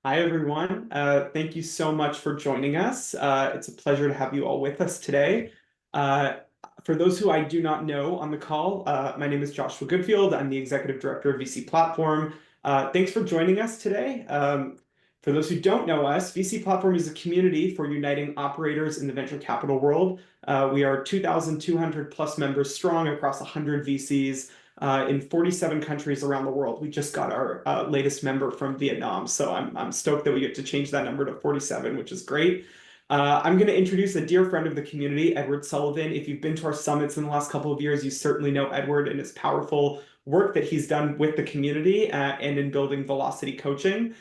Hi, everyone. Thank you so much for joining us. It's a pleasure to have you all with us today. Uh, for those who I do not know on the call, my name is Joshua Goodfield. I'm the Executive Director of VC Platform. Thanks for joining us today. For those who don't know us, VC Platform is a community for uniting operators in the venture capital world. We are 2,200 plus members strong across 100 VCs in 47 countries around the world. We just got our latest member from Vietnam, so I'm stoked that we get to change that number to 47, which is great. I'm going to introduce a dear friend of the community, Edward Sullivan. If you've been to our summits in the last couple of years, you certainly know Edward and his powerful work that he's done with the community and in building Velocity Coaching.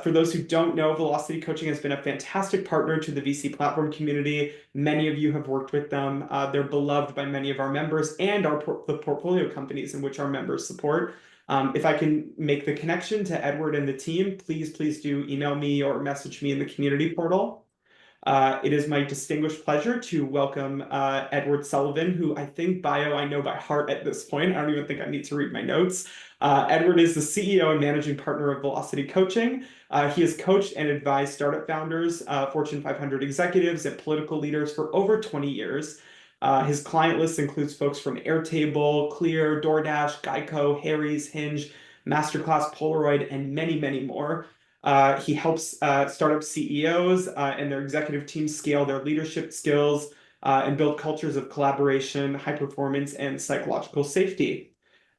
For those who don't know, Velocity Coaching has been a fantastic partner to the VC platform community. Many of you have worked with them. They're beloved by many of our members and the portfolio companies in which our members support. If I can make the connection to Edward and the team, please do email me or message me in the community portal. It is my distinguished pleasure to welcome Edward Sullivan, who I know by heart at this point. I don't even think I need to read my notes. Edward is the CEO and managing partner of Velocity Coaching. He has coached and advised startup founders, Fortune 500 executives, and political leaders for over 20 years. His client list includes folks from Airtable, Clear, DoorDash, Geico, Harry's, Hinge, Masterclass, Polaroid, and many more. He helps startup CEOs and their executive teams scale their leadership skills and build cultures of collaboration, high performance, and psychological safety.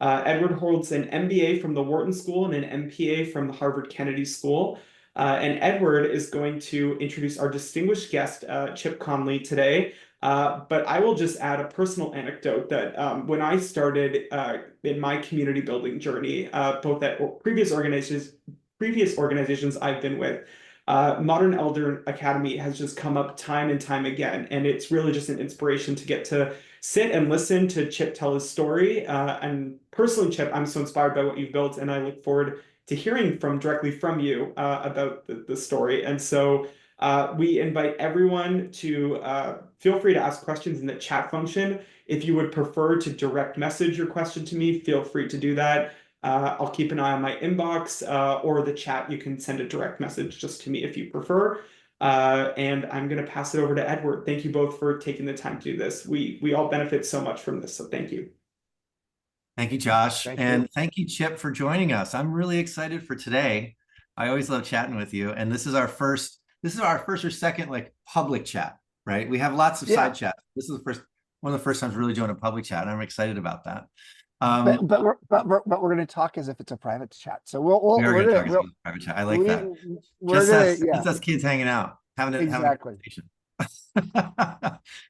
Edward holds an MBA from the Wharton School and an MPA from the Harvard Kennedy School. And Edward is going to introduce our distinguished guest, Chip Conley, today. But I will just add a personal anecdote that when I started in my community building journey, both at previous organizations I've been with, Modern Elder Academy has just come up time and time again. And it's really just an inspiration to get to sit and listen to Chip tell his story. And personally, Chip, I'm so inspired by what you've built, and I look forward to hearing directly from you about the story. And so we invite everyone to feel free to ask questions in the chat function. If you would prefer to direct message your question to me, feel free to do that. I'll keep an eye on my inbox or the chat. You can send a direct message just to me if you prefer. And I'm going to pass it over to Edward. Thank you both for taking the time to do this. We all benefit so much from this, so thank you. Thank you, Josh. Thank and you. thank you, Chip, for joining us. I'm really excited for today. I always love chatting with you. And this is our first or second like public chat, right? We have lots of side chats. This is one of the first times we're really doing a public chat. And I'm excited about that. But we're going to talk as if it's a private chat. So we're going to talk about private chat. I like that. Just us kids hanging out, having a conversation.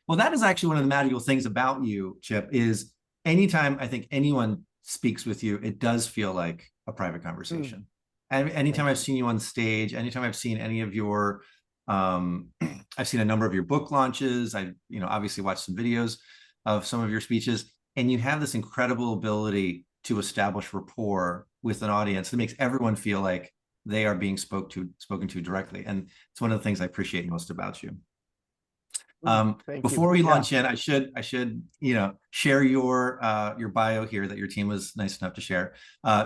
Well, that is actually one of the magical things about you, Chip, is anytime I think anyone speaks with you, it does feel like a private conversation. And anytime I've seen you on stage, anytime I've seen any of your, I've seen a number of your book launches. I, obviously watched some videos of some of your speeches, and you have this incredible ability to establish rapport with an audience that makes everyone feel like they are being spoken to directly. And it's one of the things I appreciate most about you. Before we launch in, I should share your bio here that your team was nice enough to share.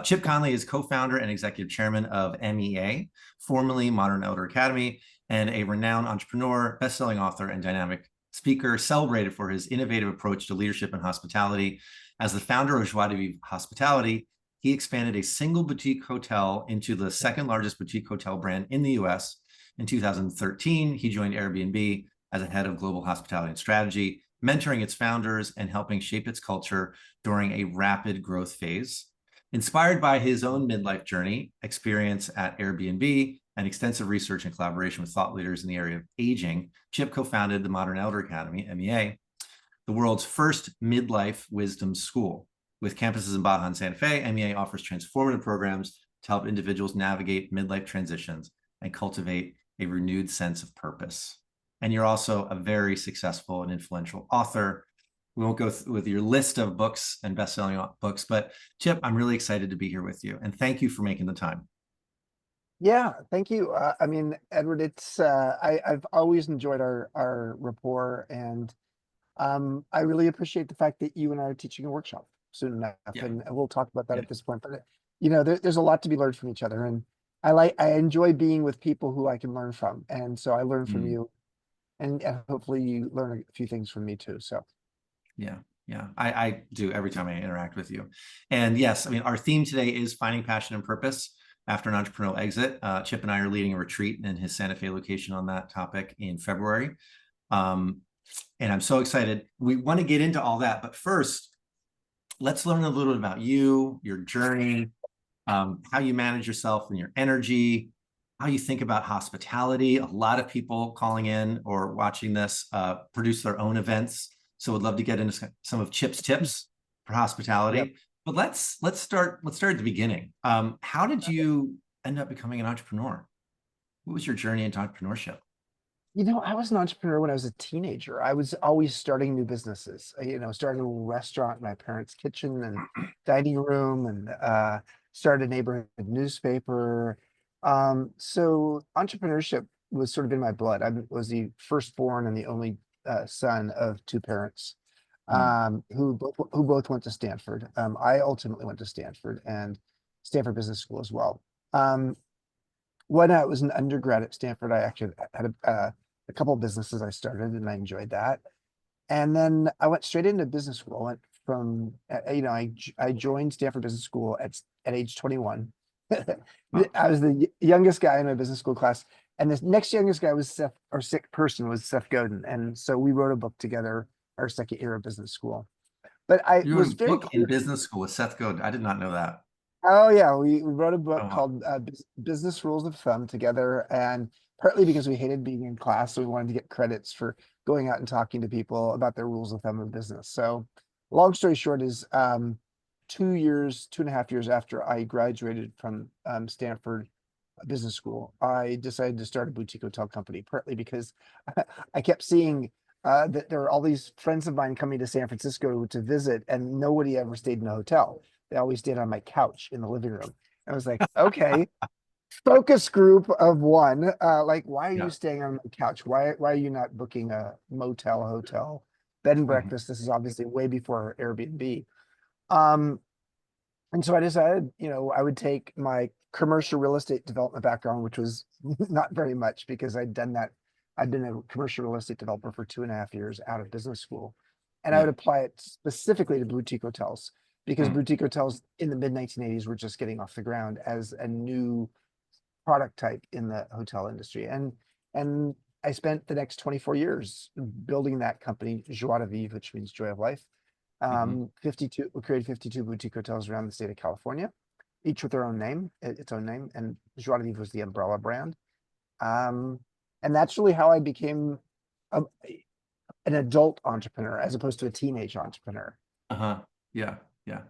Chip Conley is co-founder and executive chairman of MEA, formerly Modern Elder Academy, and a renowned entrepreneur, best-selling author, and dynamic speaker, celebrated for his innovative approach to leadership and hospitality. As the founder of Joie de Vivre Hospitality, he expanded a single boutique hotel into the second largest boutique hotel brand in the US. In 2013, he joined Airbnb as a head of global hospitality and strategy, mentoring its founders and helping shape its culture during a rapid growth phase. Inspired by his own midlife journey, experience at Airbnb, and extensive research and collaboration with thought leaders in the area of aging, Chip co-founded the Modern Elder Academy, MEA, the world's first midlife wisdom school. With campuses in Baja and Santa Fe, MEA offers transformative programs to help individuals navigate midlife transitions and cultivate a renewed sense of purpose. And you're also a very successful and influential author. We won't go with your list of books and best-selling books, but Chip, I'm really excited to be here with you. And thank you for making the time. Yeah, thank you. I mean, Edward, it's I've always enjoyed our rapport, and I really appreciate the fact that you and I are teaching a workshop soon enough, and we'll talk about that at this point. But there's a lot to be learned from each other, and I enjoy being with people who I can learn from. And so I learn from Mm, you, and hopefully you learn a few things from me too. So yeah, yeah, I do every time I interact with you. And yes, I mean, our theme today is finding passion and purpose after an entrepreneurial exit. Chip and I are leading a retreat in his Santa Fe location on that topic in February. Um, and I'm so excited. We want to get into all that, but first, let's learn a little bit about you, your journey, how you manage yourself and your energy, how you think about hospitality. A lot of people calling in or watching this produce their own events. So would love to get into some of Chip's tips for yep. hospitality. But let's start at the beginning. How did you end up becoming an entrepreneur? What was your journey into entrepreneurship? I was an entrepreneur when I was a teenager. I was always starting new businesses. Started a little restaurant in my parents' kitchen and dining room, and started a neighborhood newspaper. So entrepreneurship was sort of in my blood. I was the firstborn and the only son of two parents Mm, who both went to Stanford. I ultimately went to Stanford and Stanford Business School as well. Um, when I was an undergrad at Stanford, I actually had a couple of businesses I started, and I enjoyed that. And then I went straight into business school. I went from, I joined Stanford Business School at age 21. wow. I was the youngest guy in my business school class, and the next youngest guy was Seth, or sick person was Seth Godin, and so we wrote a book together our second year of business school. But I You wrote was a very book in clear. business school with Seth Godin. I did not know that. Oh yeah, we wrote a book Oh, wow. called Business Rules of Thumb together, and partly because we hated being in class, so we wanted to get credits for going out and talking to people about their rules of thumb of business. So, long story short is 2 years, 2.5 years after I graduated from Stanford Business School, I decided to start a boutique hotel company, partly because I kept seeing that there were all these friends of mine coming to San Francisco to visit, and nobody ever stayed in a hotel. They always stayed on my couch in the living room. I was like, okay, focus group of one. Like, why are you Yeah. staying on my couch? Why are you not booking a motel, hotel, bed and Mhm. breakfast? This is obviously way before Airbnb. Um, and so I decided, I would take my commercial real estate development background, which was not very much because I'd done that. I'd been a commercial real estate developer for 2.5 years out of business school. And I would Yeah. apply it specifically to boutique hotels because Mm, boutique hotels in the mid 1980s were just getting off the ground as a new product type in the hotel industry. And I spent the next 24 years building that company, Joie de Vivre, which means joy of life. mhm. 52, we created 52 boutique hotels around the state of California, each with their own name, its own name. And Joie de Vivre was the umbrella brand. Um, and that's really how I became a, an adult entrepreneur as opposed to a teenage entrepreneur. Uh-huh. Yeah. Yeah.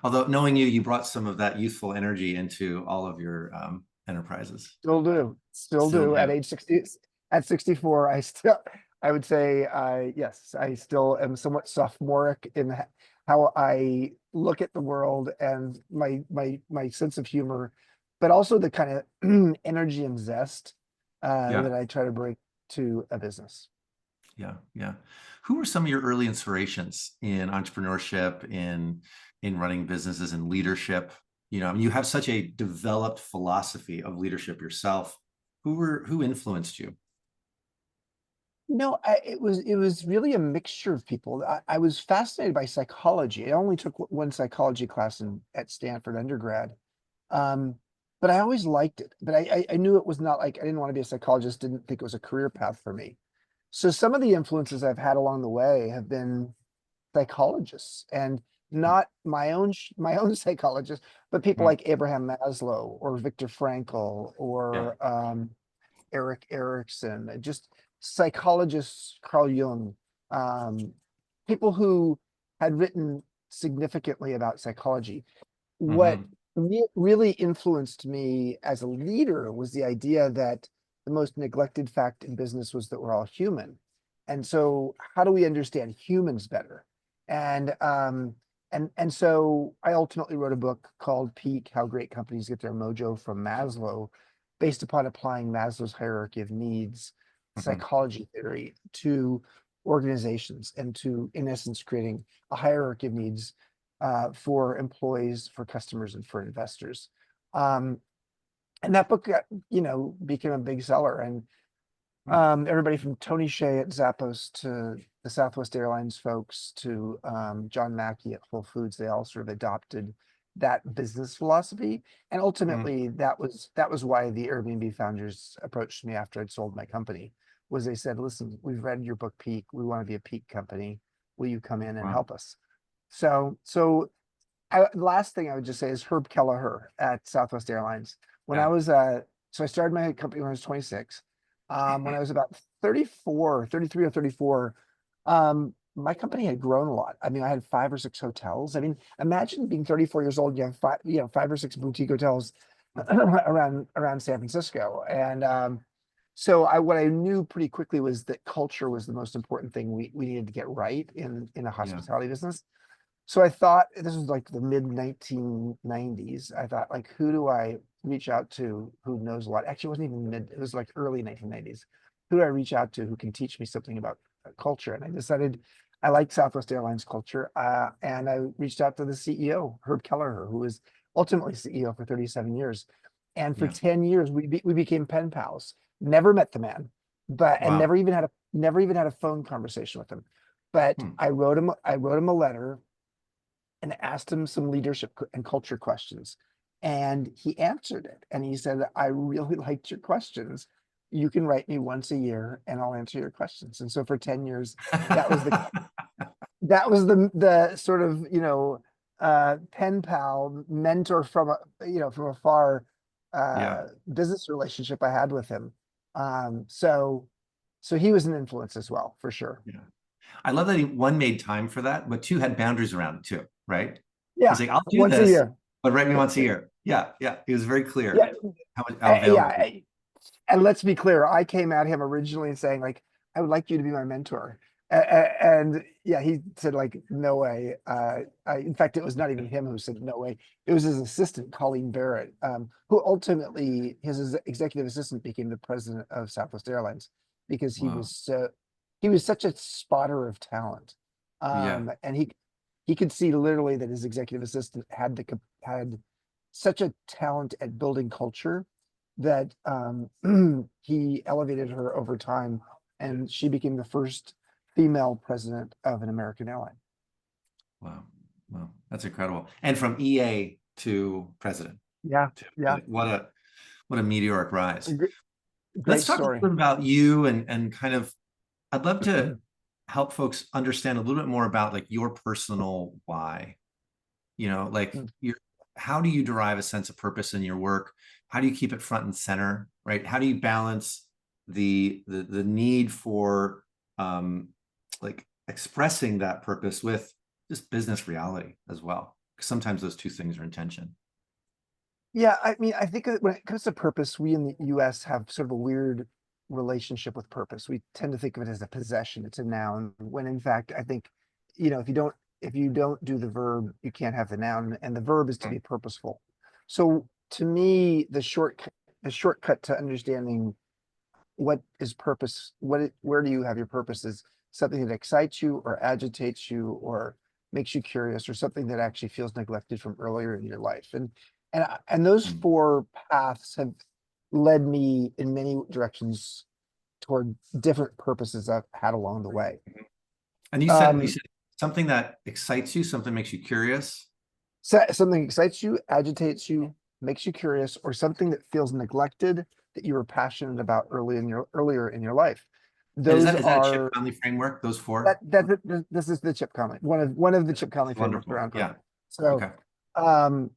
Although knowing you, you brought some of that youthful energy into all of your enterprises. Still Still do at do. age 60, at 64. I would say, yes, I still am somewhat sophomoric in how I look at the world and my sense of humor, but also the kind of energy and zest Yeah. that I try to bring to a business. Yeah. Yeah. Who were some of your early inspirations in entrepreneurship, in running businesses and leadership? I mean, you have such a developed philosophy of leadership yourself. Who influenced you? No, it was really a mixture of people. I was fascinated by psychology. I only took one psychology class at Stanford undergrad. Um, but I always liked it. But I knew it was not like I didn't want to be a psychologist, didn't think it was a career path for me. So some of the influences I've had along the way have been psychologists, and not my own psychologist, but people Mhm. like Abraham Maslow or Viktor Frankl Yeah. or Eric Erickson, just psychologists, Carl Jung, um, people who had written significantly about psychology. What Hmm. really influenced me as a leader was the idea that the most neglected fact in business was that we're all human. And so how do we understand humans better? And so I ultimately wrote a book called Peak: How Great Companies Get Their Mojo from Maslow, based upon applying Maslow's hierarchy of needs Hmm. psychology theory to organizations, and to, in essence, creating a hierarchy of needs for employees, for customers, and for investors. Um, And that book, became a big seller. And everybody from Tony Hsieh at Zappos to the Southwest Airlines folks to John Mackey at Whole Foods, they all sort of adopted that business philosophy. And Mm. ultimately, that was why the Airbnb founders approached me after I'd sold my company. Was they said, "Listen, we've read your book Peak. We want to be a peak company. Will you come in and Wow. help us?" The last thing I would just say is Herb Kelleher at Southwest Airlines. When I Yeah. was so I started my company when I was 26. When I was about 34, 33 or 34, my company had grown a lot. I mean, I had 5 or 6 hotels. I mean, imagine being 34 years old, you have 5 or 6 boutique hotels around San Francisco. And so what I knew pretty quickly was that culture was the most important thing we needed to get right in a Yeah. hospitality business. So I thought, this was like the mid 1990s. I thought, like, who do I reach out to who knows a lot? Actually, it wasn't even mid, it was like early 1990s. Who do I reach out to who can teach me something about culture? And I decided I like Southwest Airlines culture. And I reached out to the CEO, Herb Kelleher, who was ultimately CEO for 37 years. And for Yeah. 10 years, we became pen pals. Never met the man, and Wow. never even had a phone conversation with him. But Hmm. I wrote him a letter and asked him some leadership and culture questions. And he answered it. And he said, "I really liked your questions. You can write me once a year and I'll answer your questions." And so for 10 years, that was the that was the sort of, pen pal mentor from afar Yeah. business relationship I had with him. So he was an influence as well, for sure. Yeah. I love that he one made time for that, but two had boundaries around it too, right? He's Yeah, like, I'll do once a this, year. but write me once a year. Yeah, yeah. He was very Yeah, clear how available. yeah. And let's be clear, I came at him originally saying, like, "I would like you to be my mentor." And yeah, he said, like, "No way." In fact, it was not even him who said no way. It was his assistant, Colleen Barrett, who ultimately, his executive assistant became the president of Southwest Airlines because Wow. he was such a spotter of talent. Yeah. And he could see literally that his executive assistant had such a talent at building culture that he elevated her over time, and she became the first female president of an American airline. Wow. Wow. That's incredible. And from EA to president. Yeah, yeah, Like, what a meteoric rise. Let's great talk a little story. bit about you and kind of I'd love to help folks understand a little bit more about like your personal why. Like how do you derive a sense of purpose in your work? How do you keep it front and center, right? How do you balance the need for like expressing that purpose with just business reality as well? Because sometimes those two things are in tension. Yeah, I mean, I think that when it comes to purpose, we in the US have sort of a weird relationship with purpose. We tend to think of it as a possession, it's a noun, when in fact, I think, if you don't do the verb, you can't have the noun, and the verb is to be purposeful. So to me, the shortcut to understanding what is purpose, where do you have your purpose, is something that excites you or agitates you or makes you curious, or something that actually feels neglected from earlier in your life. And those Mm. four paths have led me in many directions toward different purposes I've had along the way. And you Um, said something that excites you, something makes you curious. something excites you, agitates you, makes you curious, or something that feels neglected that you were passionate about earlier in your life. And is Those that Chip are Conley framework, those that four? that this is the Chip Conley, one of the Chip Conley frameworks Wonderful. around Yeah. purpose. So, Okay. um,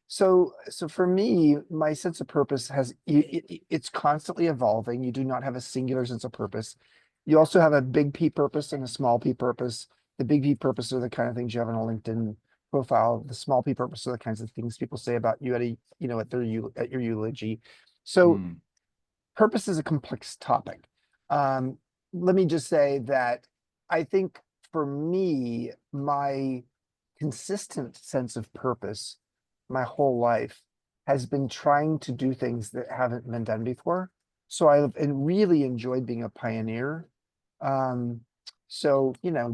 so for me, my sense of purpose it's constantly evolving. You do not have a singular sense of purpose. You also have a big P purpose and a small P purpose. The big P purpose are the kind of things you have on a LinkedIn profile. The small P purpose are the kinds of things people say about you at your eulogy. So Mm. purpose is a complex topic. Um, Let me just say that I think for me, my consistent sense of purpose my whole life has been trying to do things that haven't been done before. So I've really enjoyed being a pioneer. Um,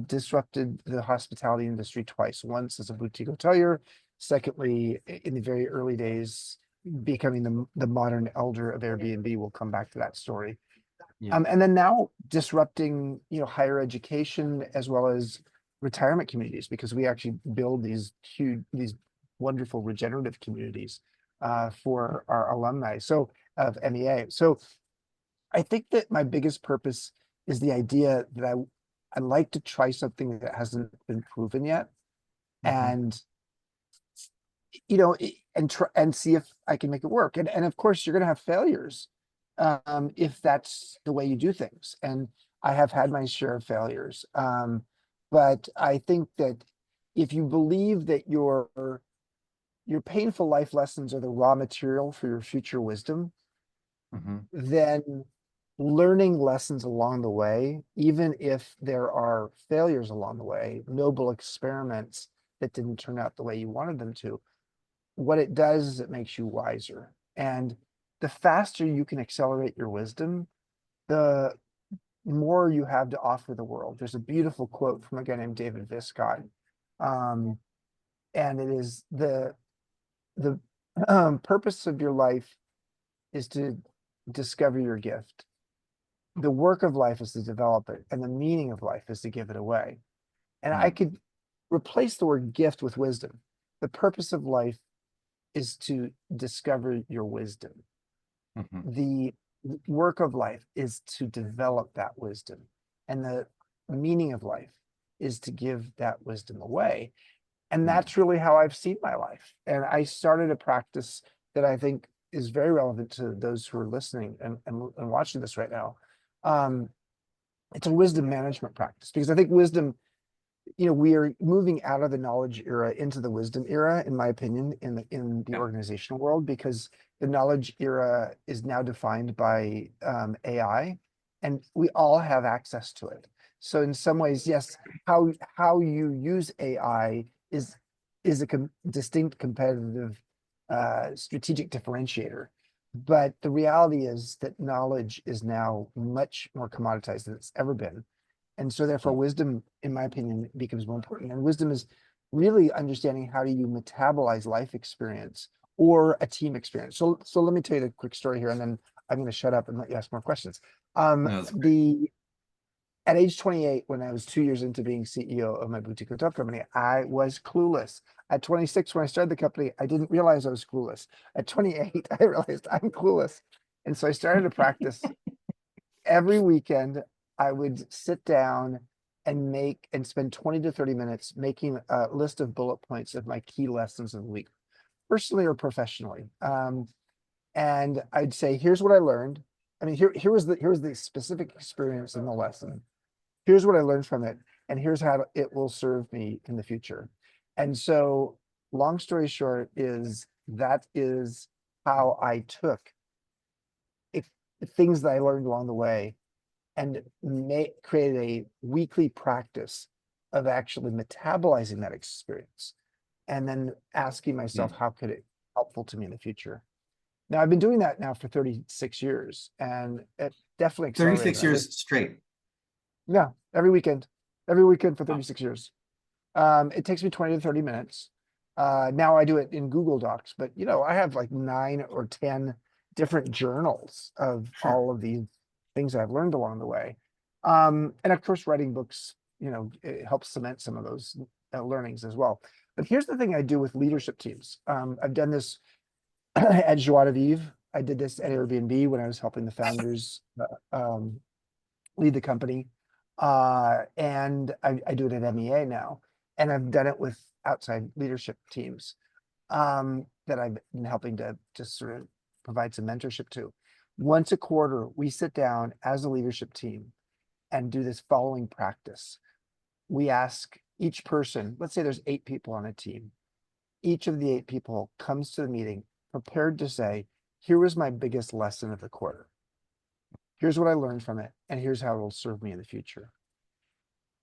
disrupted the hospitality industry twice. Once as a boutique hotelier, secondly, in the very early days becoming the modern elder of Airbnb. We'll come back to that story. Yeah. And then now disrupting, higher education as well as retirement communities, because we actually build these wonderful regenerative communities for our alumni. So of MEA. So I think that my biggest purpose is the idea that I like to try something that hasn't been proven yet, Mhm. and and try and see if I can make it work. And of course, you're going to have failures if that's the way you do things. And I have had my share of failures. But I think that if you believe that your painful life lessons are the raw material for your future wisdom, Mhm. then learning lessons along the way, even if there are failures along the way, noble experiments that didn't turn out the way you wanted them to, what it does is it makes you wiser. And the faster you can accelerate your wisdom, the more you have to offer the world. There's a beautiful quote from a guy named David Viscott. Um, and it is the purpose of your life is to discover your gift. The work of life is to develop it, and the meaning of life is to give it away. And I Mm. could replace the word gift with wisdom. The purpose of life is to discover your wisdom. Mhm. The work of life is to develop that wisdom. And the meaning of life is to give that wisdom away. And Mm. that's really how I've seen my life. And I started a practice that I think is very relevant to those who are listening and watching this right now. Um, it's a wisdom management practice, because I think wisdom, we are moving out of the knowledge era into the wisdom era, in my opinion, in the Yeah. organizational world, because the knowledge era is now defined by AI, and we all have access to it. So in some ways, yes, how you use AI is a distinct competitive strategic differentiator. But the reality is that knowledge is now much more commoditized than it's ever been. And so therefore Mm. wisdom, in my opinion, becomes more important. And wisdom is really understanding how do you metabolize life experience or a team experience. So let me tell you the quick story here, and then I'm going to shut up and let you ask more questions. No, that's great. The At age 28, when I was 2 years into being CEO of my boutique hotel company, I was clueless. At 26, when I started the company, I didn't realize I was clueless. At 28, I realized I'm clueless. And so I started to practice. Every weekend. I would sit down and spend 20 to 30 minutes making a list of bullet points of my key lessons of the week, personally or professionally. And I'd say, here's what I learned. I mean, here was the specific experience in the lesson. Here's what I learned from it, and here's how it will serve me in the future. And so, long story short, that is how I took it, things that I learned along the way, and created a weekly practice of actually metabolizing that experience, and then asking myself, Mm. how could it be helpful to me in the future? Now, I've been doing that now for 36 years, and it definitely accelerated 36 my wisdom. years straight. Yeah, every weekend for 36 years. It takes me 20 to 30 minutes. Now I do it in Google Docs, but I have like 9 or 10 different journals of Sure. all of these things I've learned along the way. And of course, writing books, it helps cement some of those learnings as well. But here's the thing I do with leadership teams. I've done this at Joie de Vivre. I did this at Airbnb when I was helping the founders lead the company. And I do it at MEA now. And I've done it with outside leadership teams that I've been helping to just sort of provide some mentorship to. Once a quarter, we sit down as a leadership team and do this following practice. We ask each person, let's say there's 8 people on a team. Each of the 8 people comes to the meeting prepared to say, here was my biggest lesson of the quarter. Here's what I learned from it, and here's how it will serve me in the future.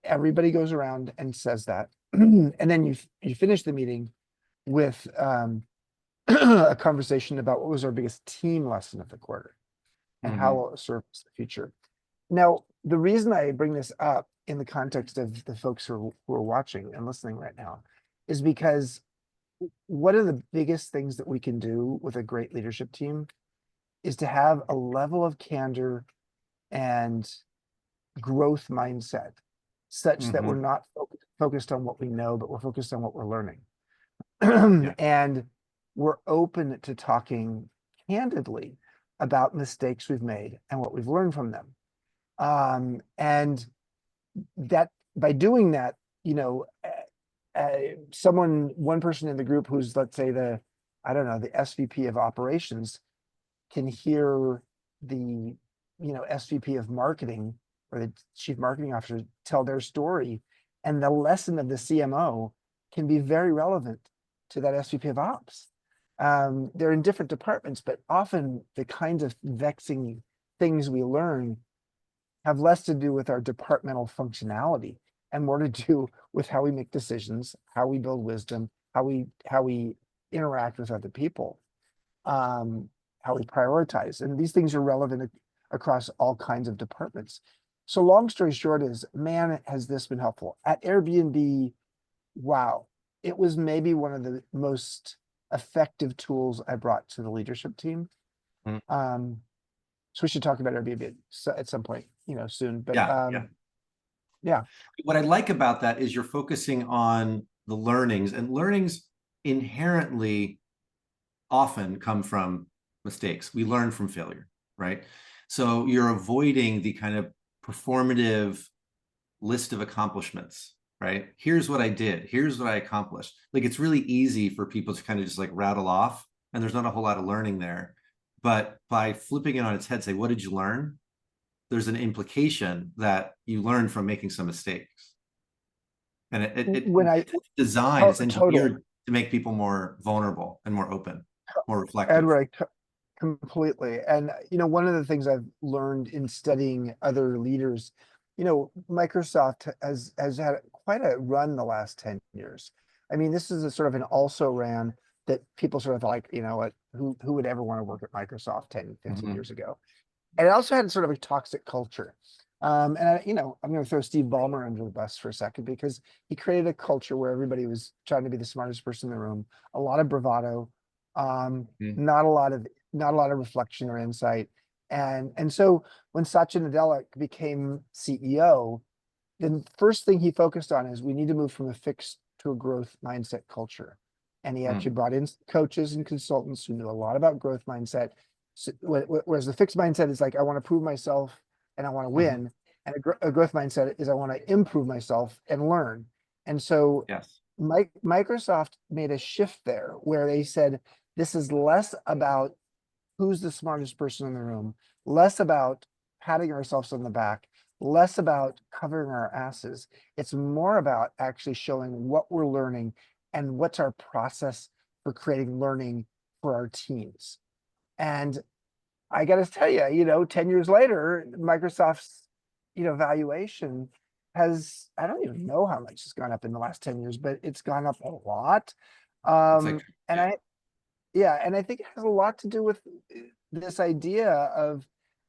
Everybody goes around and says that. And then you finish the meeting with a conversation about what was our biggest team lesson of the quarter and how Mhm. will it serve us in the future. Now, the reason I bring this up in the context of the folks who are watching and listening right now is because one of the biggest things that we can do with a great leadership team is to have a level of candor and growth mindset such that we're Mhm. not focused on what we know, but we're focused on what we're learning. Yeah. And we're open to talking candidly about mistakes we've made and what we've learned from them. And that by doing that, you know, one person in the group who's, let's say, I don't know, the SVP of operations can hear the, SVP of marketing or the chief marketing officer tell their story. And the lesson of the CMO can be very relevant to that SVP of ops. They're in different departments, but often the kinds of vexing things we learn have less to do with our departmental functionality and more to do with how we make decisions, how we build wisdom, how we interact with other people, how we prioritize. And these things are relevant across all kinds of departments. So long story short is, man, has this been helpful. At Airbnb, wow, it was maybe one of the most effective tools I brought to the leadership team. Mhm. So we should talk about Airbnb at some point, soon. But Yeah. Yeah. yeah, What I like about that is you're focusing on the learnings, and learnings inherently often come from mistakes. We learn from failure, right? So you're avoiding the kind of performative list of accomplishments, right? Here's what I did. Here's what I accomplished. Like, it's really easy for people to kind of just like rattle off, and there's not a whole lot of learning there. But by flipping it on its head, say, what did you learn? There's an implication that you learned from making some mistakes. And when I it's designed, it's totally, engineered to make people more vulnerable and more open, more reflective. Edward, completely. And one of the things I've learned in studying other leaders, Microsoft has had quite a run the last 10 years. I mean, this is a sort of an also ran that people sort of like, what, who would ever want to work at Microsoft 10, 15 Mhm. years ago? And it also had sort of a toxic culture. And I'm going to throw Steve Ballmer under the bus for a second because he created a culture where everybody was trying to be the smartest person in the room, a lot of bravado, Mhm. not a lot of reflection or insight. And so when Satya Nadella became CEO, the first thing he focused on is we need to move from a fixed to a growth mindset culture. And he actually Mhm. brought in coaches and consultants who knew a lot about growth mindset. So, whereas the fixed mindset is like, I want to prove myself and I want to Mhm. win. And a growth mindset is I want to improve myself and learn. And so Yes. Microsoft made a shift there where they said, this is less about who's the smartest person in the room, less about patting ourselves on the back, less about covering our asses. It's more about actually showing what we're learning and what's our process for creating learning for our teams. And I got to tell you, 10 years later, Microsoft's, valuation has, I don't even know how much it's gone up in the last 10 years, but it's gone up a lot. It's like, And yeah. I think it has a lot to do with this idea of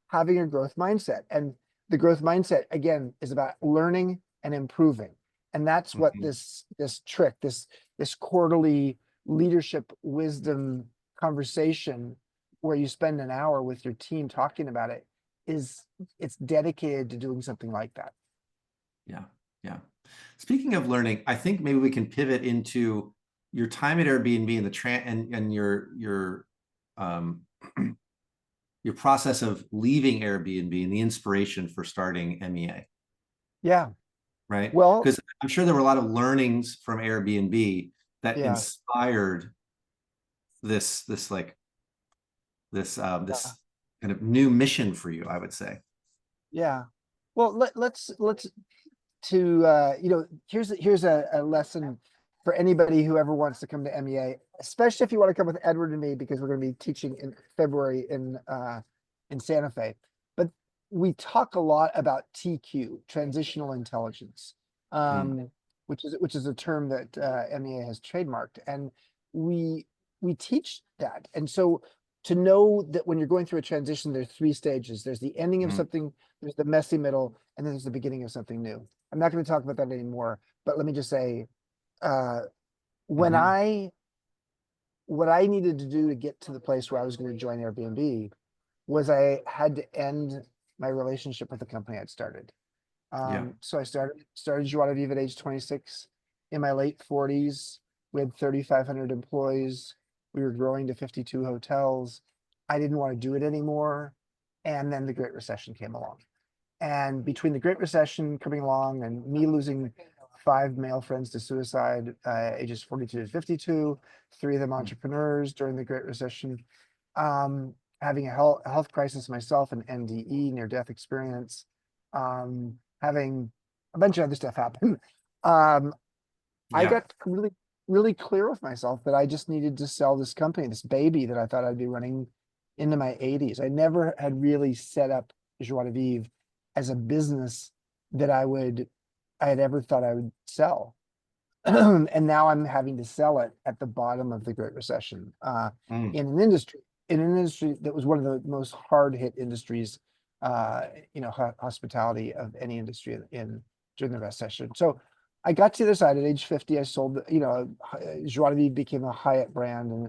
having a growth mindset. And the growth mindset, again, is about learning and improving. And that's what Mhm. this quarterly leadership wisdom conversation where you spend an hour with your team talking about it is, it's dedicated to doing something like that. Yeah. Yeah. Speaking of learning, I think maybe we can pivot into your time at Airbnb and and um your process of leaving Airbnb and the inspiration for starting MEA, Yeah. right? Well, Because I'm sure there were a lot of learnings from Airbnb that yeah. inspired this like Yeah. this kind of new mission for you, I would say. Yeah. Well, let's here's a lesson for anybody who ever wants to come to MEA, especially if you want to come with Edward and me, because we're going to be teaching in February in Santa Fe. But we talk a lot about TQ, transitional intelligence, Mm, which is a term that MEA has trademarked, and we we teach that. And so to know that when you're going through a transition, there's three stages. There's the ending of mm, something, there's the messy middle, and then there's the beginning of something new. I'm not going to talk about that anymore, but let me just say, uh, when mhm, I what I needed to do to get to the place where I was going to join Airbnb was I had to end my relationship with the company I'd started. Yeah. So I started Joie de Vivre at age 26. In my late 40s, we had 3,500 employees. We were growing to 52 hotels. I didn't want to do it anymore. And then the Great Recession came along. And between the Great Recession coming along and me losing 5 male friends to suicide, ages 42 to 52, 3 of them entrepreneurs during the Great Recession, having a health crisis myself, an NDE, near death experience, having a bunch of other stuff happen. I Yeah. got really, really clear with myself that I just needed to sell this company, this baby that I thought I'd be running into my 80s. I never had really set up Joie de Vivre as a business that I had ever thought I would sell. And now I'm having to sell it at the bottom of the Great Recession, Mm. in an industry that was one of the most hard hit industries, hospitality of any industry during the recession. So I got to the other side at age 50. I sold, Joie de Vivre became a Hyatt brand, and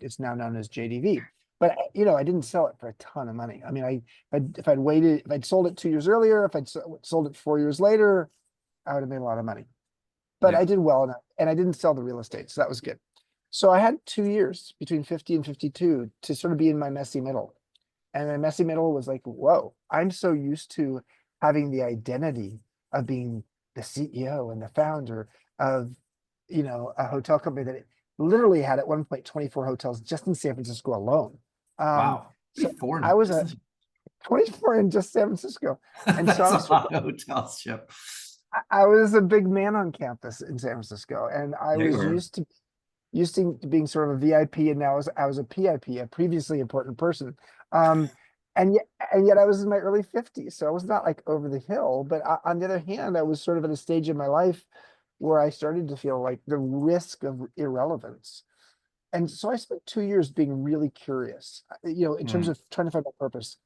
it's now known as JDV. But I didn't sell it for a ton of money. I mean, if I'd sold it 2 years earlier, if I'd sold it 4 years later, I would have made a lot of money. But Yeah. I did well enough, and I didn't sell the real estate, so that was good. So I had 2 years between 50 and 52 to sort of be in my messy middle. And the messy middle was like, whoa, I'm so used to having the identity of being the CEO and the founder of, a hotel company that literally had at one point 24 hotels just in San Francisco alone. Wow. So 24 I was business. 24 in just San Francisco. And so That's a lot of hotels, Chip. I was a big man on campus in San Francisco, and I Yeah, you was were. used to being sort of a VIP, and now I was a PIP, a previously important person. Um, and yet I was in my early 50s, so I was not like over the hill. But on the other hand, I was sort of at a stage in my life where I started to feel like the risk of irrelevance. And so I spent 2 years being really curious, in terms Mm. of trying to find my purpose.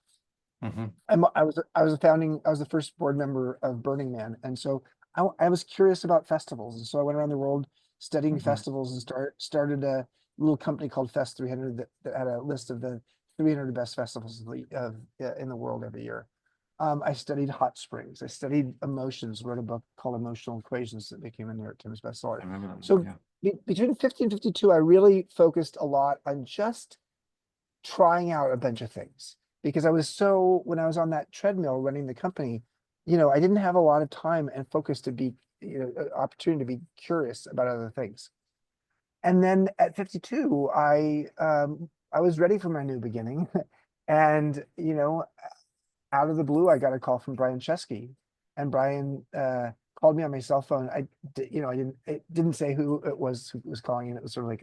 Hmm. I was the first board member of Burning Man, and so I was curious about festivals, and so I went around the world studying Hmm. festivals and started a little company called Fest 300 that had a list of the 300 best festivals in the world every year. I studied hot springs. I studied emotions. Wrote a book called Emotional Equations that became a New York Times bestseller. I remember that book, So yeah. between 50 and 52, I really focused a lot on just trying out a bunch of things because when I was on that treadmill running the company, I didn't have a lot of time and focus to be, opportunity to be curious about other things. And then at 52, I was ready for my new beginning. And, out of the blue, I got a call from Brian Chesky, and Brian called me on my cell phone. It didn't say who it was who was calling, and it was sort of like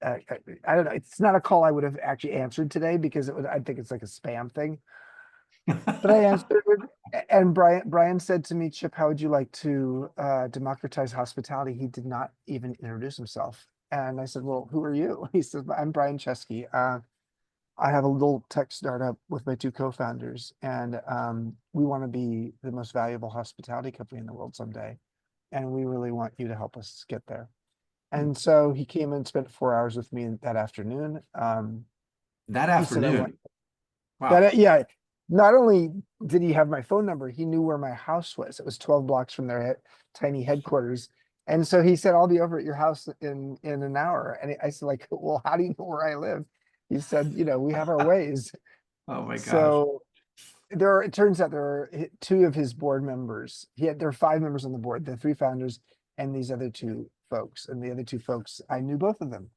I don't know. It's not a call I would have actually answered today because I think it's like a spam thing. But I answered it, and Brian said to me, Chip, how would you like to democratize hospitality? He did not even introduce himself. And I said, well, who are you? He says, I'm Brian Chesky. I have a little tech startup with my 2 co-founders, and we want to be the most valuable hospitality company in the world someday. And we really want you to help us get there. And so he came and spent 4 hours with me that afternoon. That He said, I want afternoon. Wow. yeah. Not only did he have my phone number, he knew where my house was. It was 12 blocks from their tiny headquarters. And so he said, I'll be over at your house in an hour. And I said, like, well, how do you know where I live? He said, we have our ways. Oh my gosh. So it turns out there are 2 of his board members. There are 5 members on the board, the 3 founders and these other 2 folks. And the other 2 folks, I knew both of them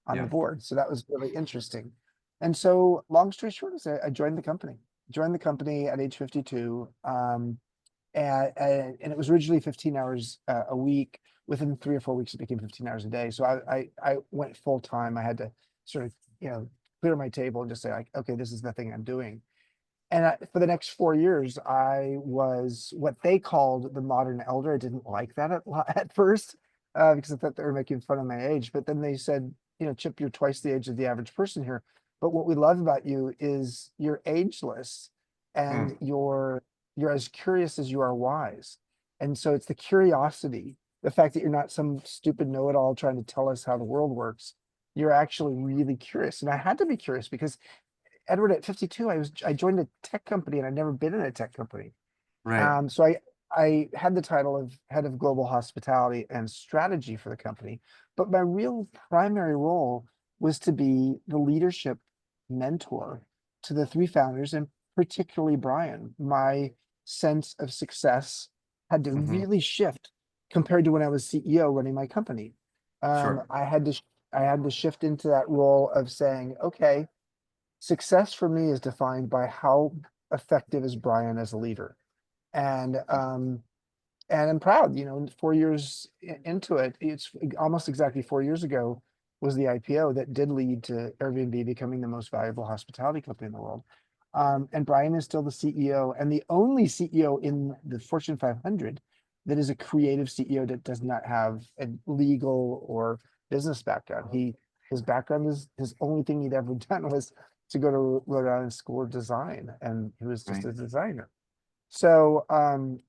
on the Yeah. board. So that was really interesting. And so long story short is I joined the company. Joined the company at age 52. And it was originally 15 hours a week. Within 3 or 4 weeks, it became 15 hours a day. So I went full time. I had to sort of, clear my table and just say like, okay, this is the thing I'm doing. And for the next 4 years, I was what they called the modern elder. I didn't like that at first because I thought they were making fun of my age. But then they said, Chip, you're twice the age of the average person here. But what we love about you is you're ageless and Mm. you're as curious as you are wise. And so it's the curiosity, the fact that you're not some stupid know-it-all trying to tell us how the world works, you're actually really curious. And I had to be curious because Edward, at 52, I joined a tech company and I'd never been in a tech company. Right. So I had the title of head of global hospitality and strategy for the company, but my real primary role was to be the leadership mentor to the three founders, and particularly Brian. My sense of success had to Hmm. really shift compared to when I was CEO running my company. Sure. I had to shift into that role of saying, okay, success for me is defined by how effective is Brian as a leader. And I'm proud, 4 years into it, it's almost exactly 4 years ago was the IPO that did lead to Airbnb becoming the most valuable hospitality company in the world. And Brian is still the CEO and the only CEO in the Fortune 500 that is a creative CEO that does not have a legal or business background. His background is his only thing he'd ever done was to go to Rhode Island School of Design, and he was just Right. a designer. So Mm.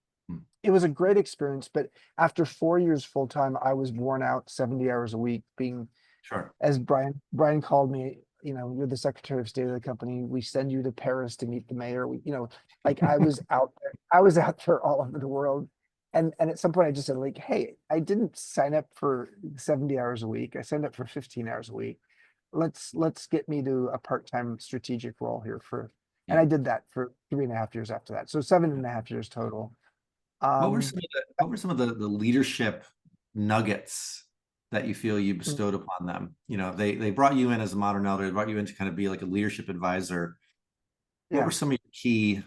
it was a great experience, but after 4 years full time, I was worn out 70 hours a week being, Sure. as Brian called me, you're the Secretary of State of the company. We send you to Paris to meet the mayor. Like I was out there, I was out there all over the world. And at some point I just said, like, hey, I didn't sign up for 70 hours a week. I signed up for 15 hours a week. Let's get me to a part-time strategic role here and Yeah. I did that for 3.5 years after that. So 7.5 years total. What were Um, some of the leadership nuggets that you feel you mm, bestowed upon them? They brought you in as a modern elder, they brought you in to kind of be like a leadership advisor. What were yeah. some of your key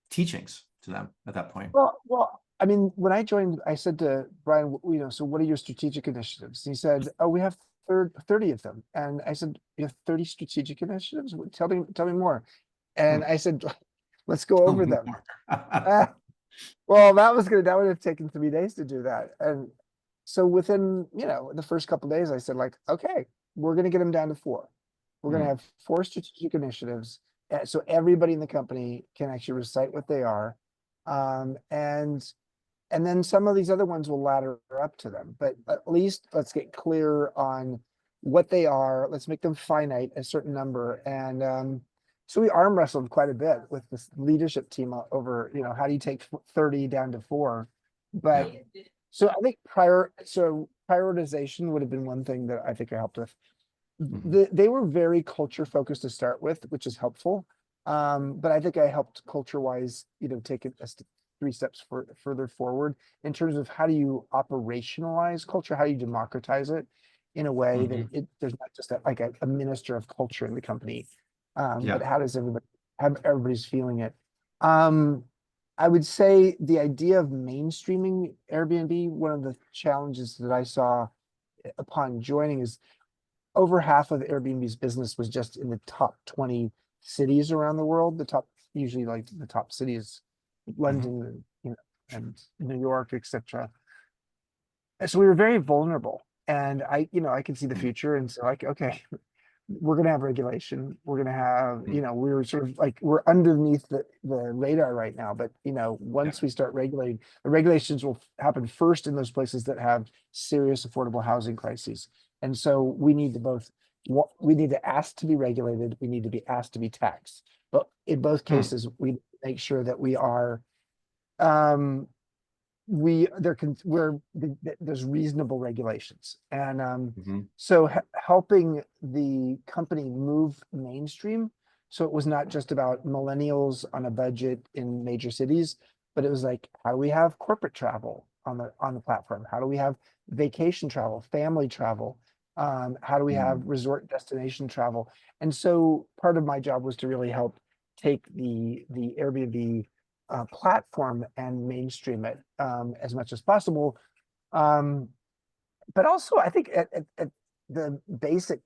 teachings to them at that point? Well, I mean, when I joined, I said to Brian, so what are your strategic initiatives? And he said, oh, we have 30 of them. And I said, you have 30 strategic initiatives? Tell me more. And Hmm. I said, let's go Tell over me them. more. Ah, well, that would have taken 3 days to do that. And so within, the first couple of days, I said, like, okay, we're going to get them down to four. We're going to Hmm. have four strategic initiatives. So everybody in the company can actually recite what they are. Um, and and then some of these other ones will ladder up to them. But at least let's get clear on what they are. Let's make them finite, a certain number. And so we arm wrestled quite a bit with this leadership team over, how do you take 30 down to four? Yeah. But so I think prioritization would have been one thing that I think I helped with. Hmm. They were very culture focused to start with, which is helpful. But I think I helped culture wise, take it 3 steps further forward in terms of how do you operationalize culture, how do you democratize it in a way that Hmm. there's not just a minister of culture in the company, but Yeah. how does everybody's feeling it. Um, I would say the idea of mainstreaming Airbnb, one of the challenges that I saw upon joining is over half of Airbnb's business was just in the top 20 cities around the world. Usually like the top cities, Hmm. London, and New York, etc. And so we were very vulnerable. And I could see the future. And so like, okay, we're gonna have regulation. We're gonna have, we were sort of like we're underneath the radar right now. But Yeah. once we start regulating, the regulations will happen first in those places that have serious affordable housing crises. And so we need to we need to ask to be regulated, we need to be asked to be taxed. But in both Hmm. cases, we make sure that we are um we there can where there's reasonable regulations. And Hmm. so helping the company move mainstream, so it was not just about millennials on a budget in major cities, but it was like, how do we have corporate travel on the platform? How do we have vacation travel, family travel? How do we have Hmm. resort destination travel? And so part of my job was to really help take the Airbnb platform and mainstream it as much as possible. Um, but also, I think at the basic,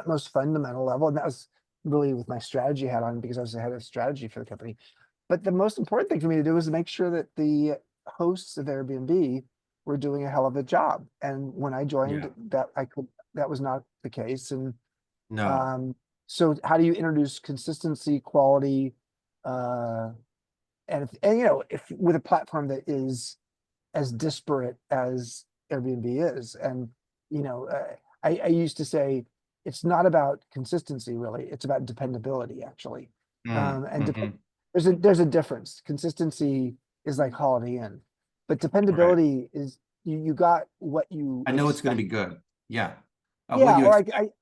most fundamental level, and that was really with my strategy hat on because I was the head of strategy for the company. But the most important thing for me to do was to make sure that the hosts of Airbnb were doing a hell of a job. And when I joined, Yeah. that was not the case. And No. um, so, how do you introduce consistency, quality, uh, if with a platform that is as disparate as Airbnb is, and I used to say it's not about consistency really, it's about dependability actually. And Mhm. there's a difference. Consistency is like Holiday Inn, but Right. dependability is you got what you I know it's going to expect. be good. Yeah. What Yeah, you or expect.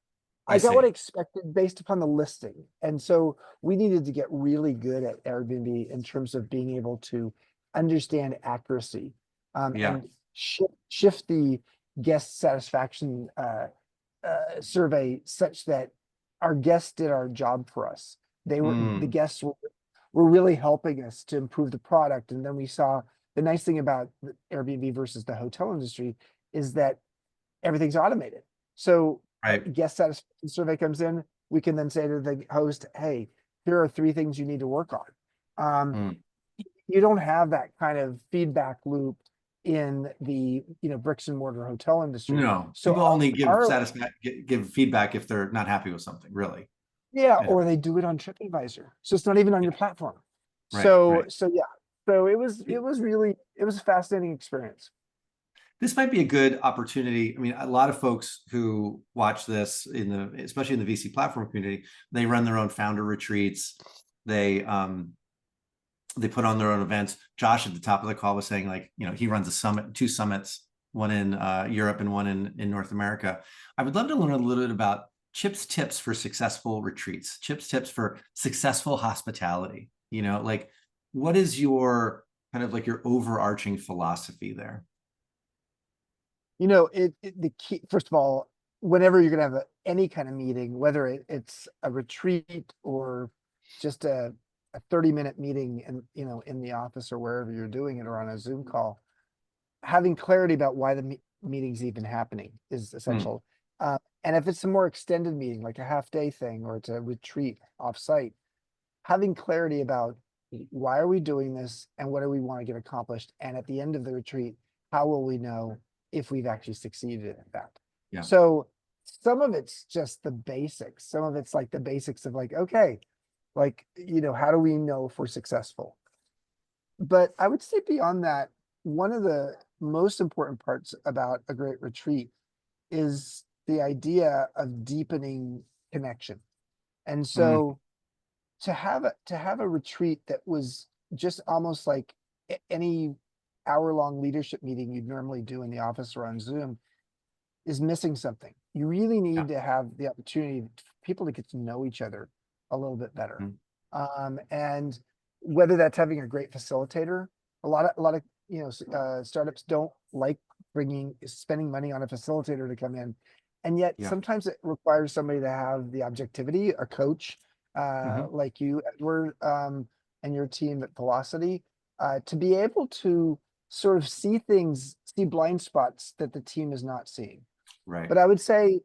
I I got what see. I expected based upon the listing. And so we needed to get really good at Airbnb in terms of being able to understand accuracy, Yeah. and shift the guest satisfaction survey such that our guests did our job for us. The Mm, guests were really helping us to improve the product. And then we saw the nice thing about the Airbnb versus the hotel industry is that everything's automated. So right. guest satisfaction survey comes in, we can then say to the host, hey, here are 3 things you need to work on. Mm. You don't have that kind of feedback loop in the bricks and mortar hotel industry. No, So people only give our give feedback if they're not happy with something, really. yeah, You know. or they do it on TripAdvisor. So it's not even on Yeah. your platform. Right. So Right. yeah. So it was a fascinating experience. This might be a good opportunity. I mean, a lot of folks who watch this especially in the VC platform community, they run their own founder retreats. They they put on their own events. Josh at the top of the call was saying, like, he runs a summit, 2 summits, one in Europe and one in North America. I would love to learn a little bit about Chip's tips for successful retreats, Chip's tips for successful hospitality. Like, what is your kind of like your overarching philosophy there? The key, first of all, whenever you're gonna have any kind of meeting, whether it's a retreat or just a 30-minute meeting in the office or wherever you're doing it or on a Zoom call, having clarity about why the meeting's even happening is Mm, essential. And if it's a more extended meeting, like a half-day thing or it's a retreat off-site, having clarity about why are we doing this and what do we want to get accomplished, and at the end of the retreat, how will we know if we've actually succeeded at that? yeah. So some of it's just the basics, some of it's like the basics of like, okay, like how do we know if we're successful? But I would say beyond that, one of the most important parts about a great retreat is the idea of deepening connection. And Mm, so to have a retreat that was just almost like any hour-long leadership meeting you'd normally do in the office or on Zoom is missing something. You really yeah. need to have the opportunity for people to get to know each other a little bit better. Mm, And whether that's having a great facilitator, a lot of startups don't like spending money on a facilitator to come in, and yet yeah. sometimes it requires somebody to have the objectivity, a coach, Hmm. like you, Edward, and your team at Velocity, to be able to sort of see blind spots that the team is not seeing. Right. But I'd say,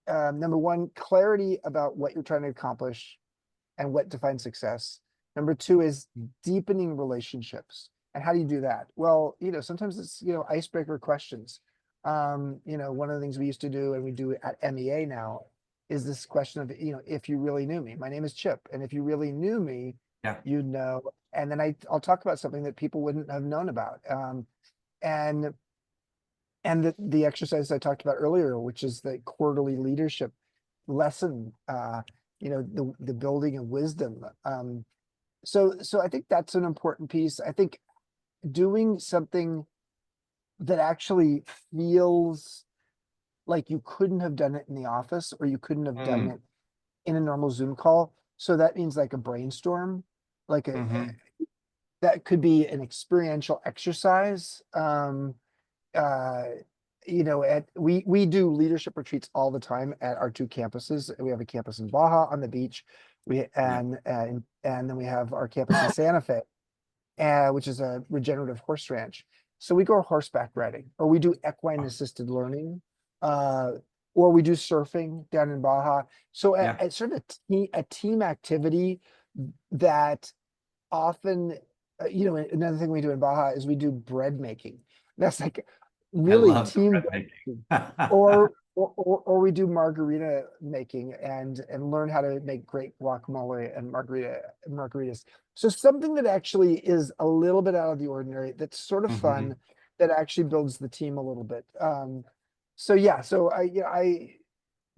number one, clarity about what you're trying to accomplish and what defines success. Number two is deepening relationships. And how do you do that? Well, sometimes it's, icebreaker questions. One of the things we used to do and we do at MEA now is this question of, if you really knew me. My name is Chip. And if you really knew me, Yeah. you'd know. And then I'll talk about something that people wouldn't have known about. And the exercise I talked about earlier, which is the quarterly leadership lesson, the building of wisdom. So I think that's an important piece. I think doing something that actually feels like you couldn't have done it in the office or you couldn't have done Mm, it in a normal Zoom call. So that means like a brainstorm, like hmm. that could be an experiential exercise. Uh, we do leadership retreats all the time at our 2 campuses. We have a campus in Baja on the beach. We Yeah. and then we have our campus in Santa Fe, which is a regenerative horse ranch. So we go horseback riding, or we do equine Oh, assisted learning, uh, or we do surfing down in Baja. So yeah. at sort of a team activity that often, another thing we do in Baja is we do bread making. That's like I really love the team bread building. making. Or we do margarita making and learn how to make great guacamole and margaritas. So something that actually is a little bit out of the ordinary, that's sort of Hmm. fun, that actually builds the team a little bit. So yeah, so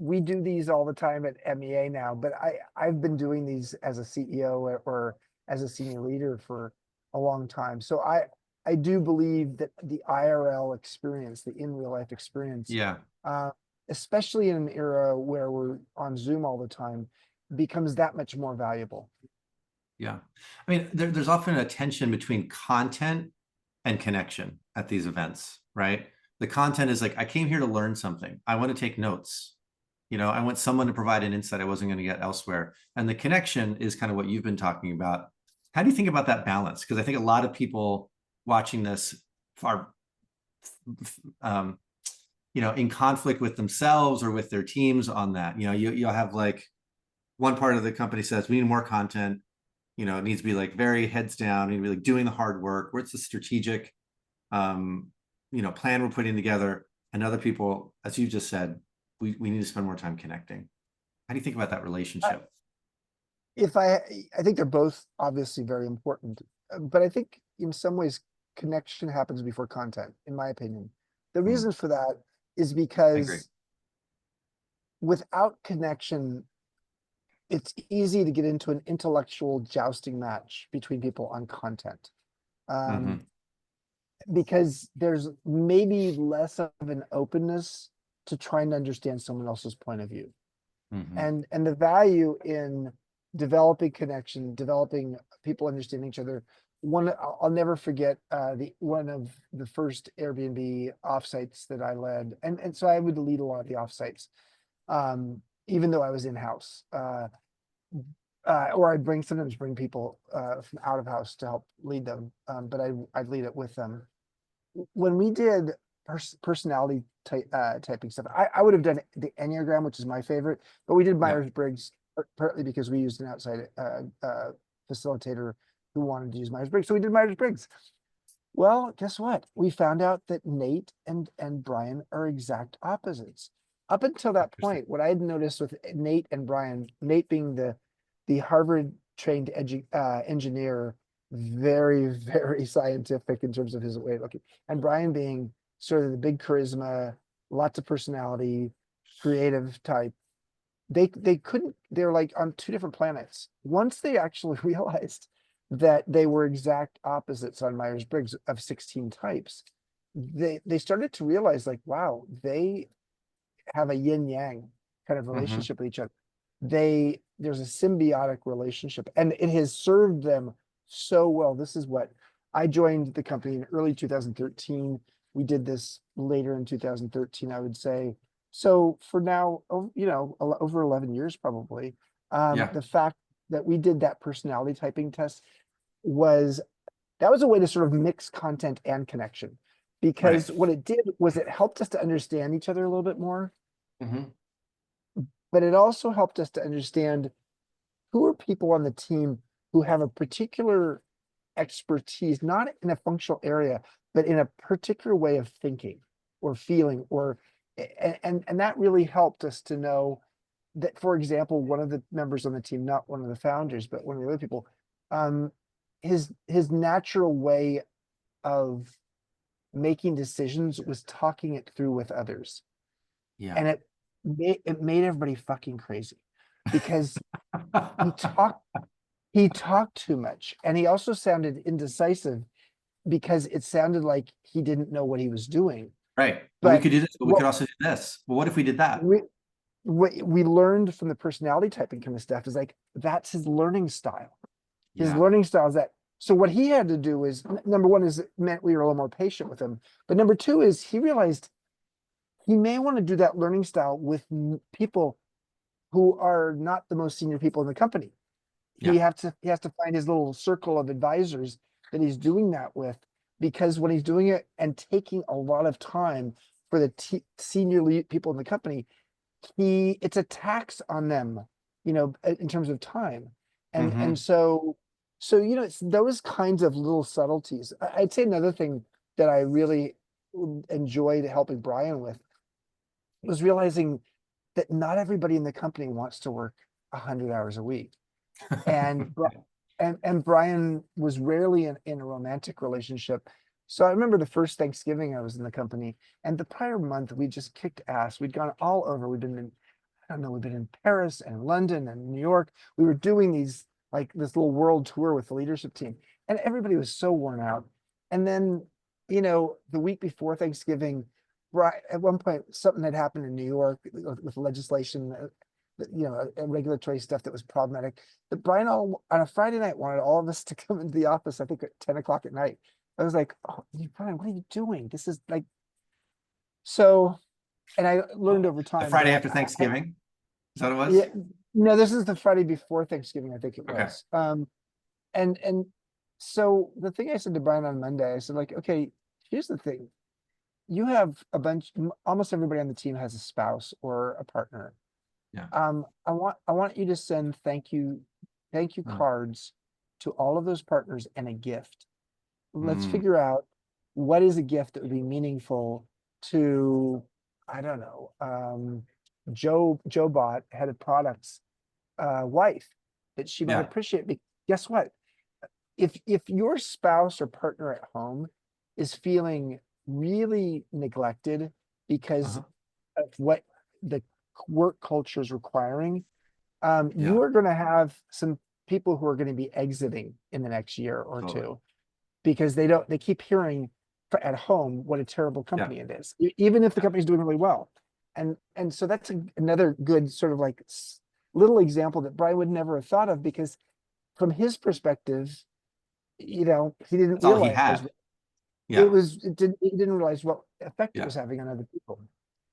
we do these all the time at MEA now, but I've been doing these as a CEO or as a senior leader for a long time. So I do believe that the IRL experience, the in real life experience, Yeah. especially in an era where we're on Zoom all the time, becomes that much more valuable. Yeah. I mean, there's often a tension between content and connection at these events, right? The content is like, I came here to learn something. I want to take notes. I want someone to provide an insight I wasn't going to get elsewhere. And the connection is kind of what you've been talking about. How do you think about that balance? Because I think a lot of people watching this are, in conflict with themselves or with their teams on that. You'll have like one part of the company says, we need more content. It needs to be like very heads down, we need to be like doing the hard work. Where's the strategic, plan we're putting together? And other people, as you just said, we need to spend more time connecting. How do you think about that relationship? I think they're both obviously very important, but I think in some ways connection happens before content, in my opinion. The reason for that is I agree. because without connection, it's easy to get into an intellectual jousting match between people on content. Because there's maybe less of an openness to trying to understand someone else's point of view. And the value in developing connection, developing people understanding each other. I'll never forget one of the first Airbnb offsites that I led, and so I would lead a lot of the offsites, even though I was in house, or sometimes bring people from out of house to help lead them, but I'd lead it with them. When we did personality typing stuff, I would have done the Enneagram, which is my favorite, but we did Myers-Briggs partly because we used an outside facilitator who wanted to use Myers-Briggs. So we did Myers-Briggs. Well, guess what? We found out that Nate and Brian are exact opposites. Up until that point, what I had noticed with Nate and Brian, Nate being the Harvard trained engineer, very, very scientific in terms of his way of looking, and Brian being sort of the big charisma, lots of personality, creative type. They're like on two different planets. Once they actually realized that they were exact opposites on Myers-Briggs of 16 types, they started to realize like, wow, they have a yin yang kind of relationship with each other. There's a symbiotic relationship, and it has served them so well. This is what I joined the company in early 2013. We did this later in 2013, I would say. So for now, over 11 years probably. The fact that we did that personality typing test was a way to sort of mix content and connection, because what it did was it helped us to understand each other a little bit more. But it also helped us to understand who are people on the team who have a particular expertise, not in a functional area, but in a particular way of thinking or feeling, and that really helped us to know that, for example, one of the members on the team, not one of the founders, but one of the other people, his natural way of making decisions was talking it through with others. And it made everybody fucking crazy, because he talked too much, and he also sounded indecisive because it sounded like he didn't know what he was doing. Right. But we could do this, but we could also do this. Well, what if we did that? We learned from the personality typing kind of stuff is like, that's his learning style. His learning style is that. So what he had to do is, number one, is it meant we were a little more patient with him. But number two is he realized he may want to do that learning style with people who are not the most senior people in the company. He has to find his little circle of advisors that he's doing that with, because when he's doing it and taking a lot of time for the senior people in the company, it's a tax on them, in terms of time. And so it's those kinds of little subtleties. I'd say another thing that I really enjoyed helping Brian with was realizing that not everybody in the company wants to work 100 hours a week. And Brian was rarely in a romantic relationship. So I remember the first Thanksgiving I was in the company, and the prior month we just kicked ass. We'd gone all over. We'd been don't know, we've been in Paris and London and New York. We were doing these, like this little world tour with the leadership team, and everybody was so worn out. And then, the week before Thanksgiving, right at one point, something had happened in New York with legislation, regulatory stuff that was problematic. That Brian, on a Friday night, wanted all of us to come into the office, I think at 10 o'clock at night. I was like, oh, Brian, what are you doing? This is like, so, and I learned over The time Friday that after Thanksgiving? Is that what it yeah, was? no, this is the Friday before Thanksgiving, I think it Okay. was. And so the thing I said to Brian on Monday, I said, like, okay, here's the thing. You have almost everybody on the team has a spouse or a partner. Yeah. I want you to send thank you cards to all of those partners and a gift. Let's figure out what is a gift that would be meaningful to, I don't know, Joe Bot, head of products, wife, that she might Yeah. appreciate. Guess what? If your spouse or partner at home is feeling really neglected because of what the work culture is requiring, Yeah. you are going to have some people who are going to be exiting in the next year or Totally. two, because they keep hearing at home what a terrible Yeah. company it is, even if the company's doing really well. And so that's another good sort of like little example that Brian would never have thought of, because from his perspective, he didn't That's all he realize had. Yeah. he didn't realize what effect it Yeah. was having on other people.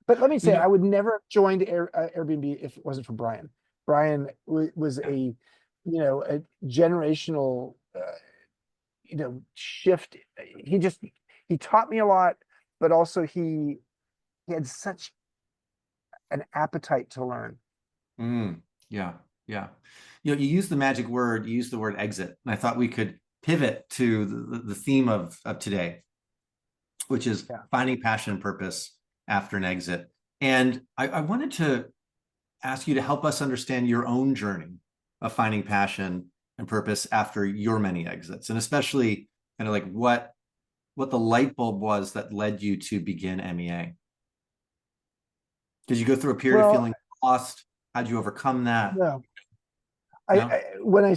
But let me You say, know, I would never have joined Airbnb if it wasn't for Brian. Brian was a generational shift. He taught me a lot, but also he had such an appetite to learn. yeah. Yeah. You use the magic word, you use the word exit. And I thought we could pivot to the theme of today, which is finding passion and purpose after an exit. And I wanted to ask you to help us understand your own journey of finding passion and purpose after your many exits, and especially kind of like what the light bulb was that led you to begin MEA. Did you go through a period of Well, feeling lost? How'd you overcome that? no. No? When I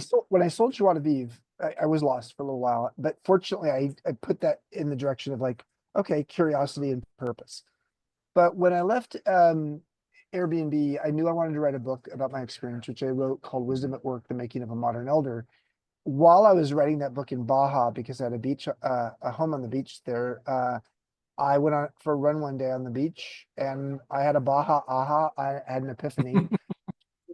sold Joie de Vivre, I was lost for a little while, but fortunately I put that in the direction of like, okay, curiosity and purpose. But when I left Airbnb, I knew I wanted to write a book about my experience, which I wrote, called Wisdom at Work: The Making of a Modern Elder. While I was writing that book in Baja, because I had a home on the beach there, I went on for a run one day on the beach, and I had a Baja aha. I had an epiphany,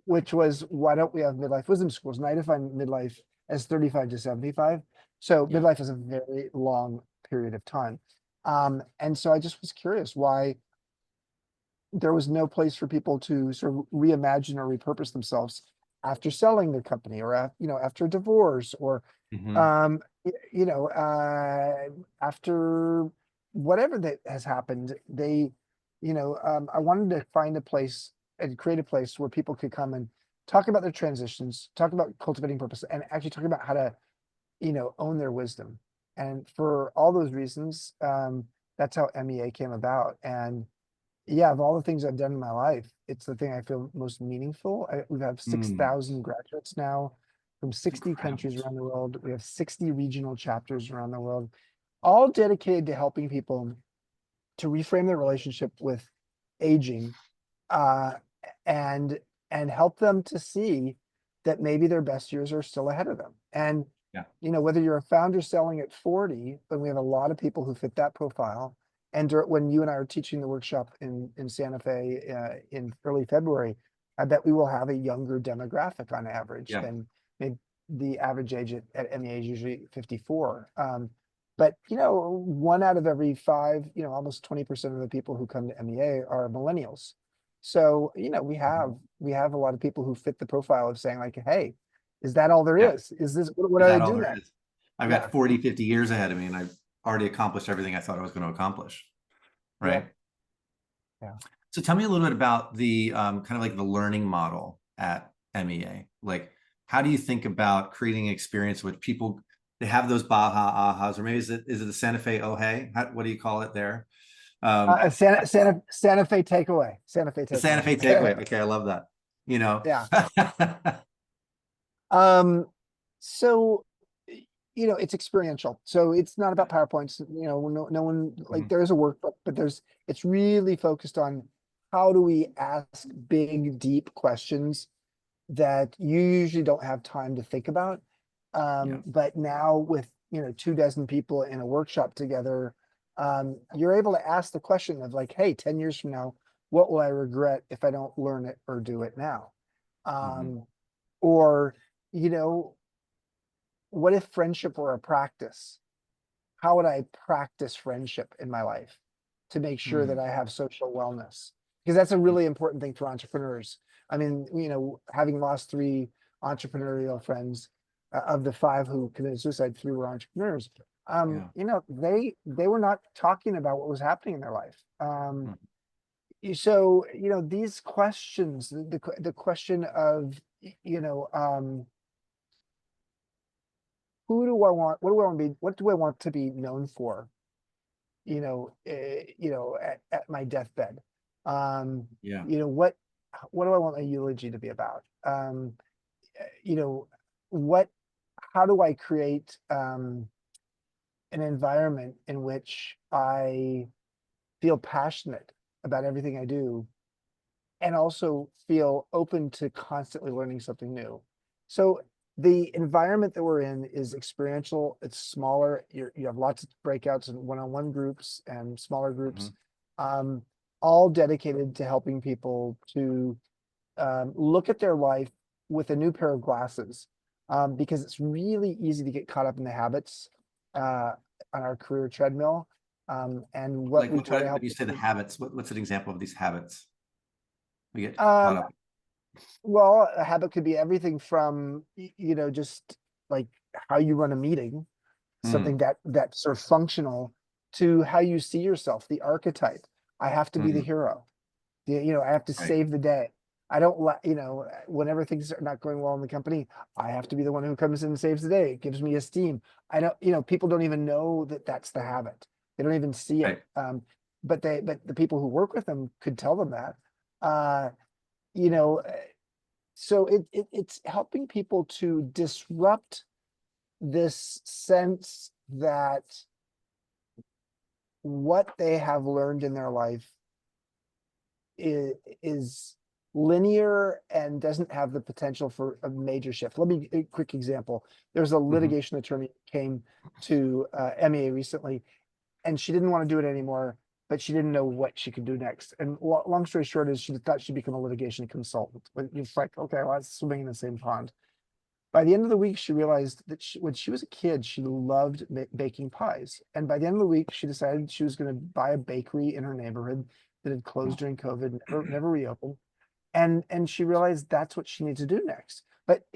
which was, why don't we have midlife wisdom schools? And I define midlife as 35 to 75. So Yeah. midlife is a very long period of time. And so I just was curious why there was no place for people to sort of reimagine or repurpose themselves after selling their company, or after a divorce, or um, after whatever that has happened. I wanted to find a place and create a place where people could come and talk about their transitions, talk about cultivating purpose, and actually talk about how to, own their wisdom. And for all those reasons, that's how MEA came about. And yeah, of all the things I've done in my life, it's the thing I feel most meaningful. We have 6,000 graduates now from 60 countries around the world. We have 60 regional chapters around the world, all dedicated to helping people to reframe their relationship with aging, uh, and help them to see that maybe their best years are still ahead of them. And Yeah. whether you're a founder selling at 40, but we have a lot of people who fit that profile. And when you and I are teaching the workshop in Santa Fe in early February, I bet we will have a younger demographic on average Yeah. than maybe the average age at MEA is usually 54. But 1 out of every 5, almost 20% of the people who come to MEA are millennials. So we have a lot of people who fit the profile of saying like, hey, is that all there Yeah. is? Is this what Is do I that all do there next? is? I've got 40, 50 years ahead of me, and I've already accomplished everything I thought I was going to accomplish. Right. Yeah. So tell me a little bit about the kind of like the learning model at MEA. Like, how do you think about creating an experience with people? They have those Baja ahas, or maybe is it the Santa Fe oh hey? What do you call it there? Santa Fe takeaway. Santa Fe The Santa Fe takeaway. takeaway. Okay, I love that. You know. Yeah. Um, so it's experiential. So it's not about PowerPoints. No one like Mhm. there is a workbook, but it's really focused on how do we ask big, deep questions that you usually don't have time to think about. Yeah. But now with 24 people in a workshop together, you're able to ask the question of like, hey, 10 years from now, what will I regret if I don't learn it or do it now? Mhm. Or, you know, what if friendship were a practice? How would I practice friendship in my life to make sure that Mm. I have social wellness? Because that's a really important thing for entrepreneurs. I mean, having lost 3 entrepreneurial friends, of the 5 who committed suicide, 3 were entrepreneurs. Yeah. They were not talking about what was happening in their life. Mm. So, these questions, the question of, who do I want? What do I want to be? What do I want to be known for? At my deathbed. Yeah. What do I want my eulogy to be about? You know, what, how do I create an environment in which I feel passionate about everything I do and also feel open to constantly learning something new? So the environment that we're in is experiential. It's smaller. You have lots of breakouts and one-on-one groups and smaller groups, Mhm. um, all dedicated to helping people to look at their life with a new pair of glasses, because it's really easy to get caught up in the habits uh, on our career treadmill. And what Like we try to when help you say the people. habits, what's an example of these habits we get caught Um, up? Well, a habit could be everything from, just like how you run a meeting, something Mm. that's sort of functional, to how you see yourself, the archetype. I have to be the Mm. hero. I have to Right. save the day. I don't let, whenever things are not going well in the company, I have to be the one who comes in and saves the day. It gives me esteem. I don't, people don't even know that that's the habit. They don't even see it. Right. But the people who work with them could tell them that. Uh, you know, so it's helping people to disrupt this sense that what they have learned in their life is linear and doesn't have the potential for a major shift. Let me a quick example. There's a Mhm. litigation attorney who came to MEA recently, and she didn't want to do it anymore, but she didn't know what she could do next. And long story short is she thought she'd become a litigation consultant. But it's like, okay, well, that's swimming in the same pond. By the end of the week, she realized that when she was a kid, she loved baking pies. And by the end of the week, she decided she was going to buy a bakery in her neighborhood that had closed during COVID, never reopened. And she realized that's what she needed to do next. But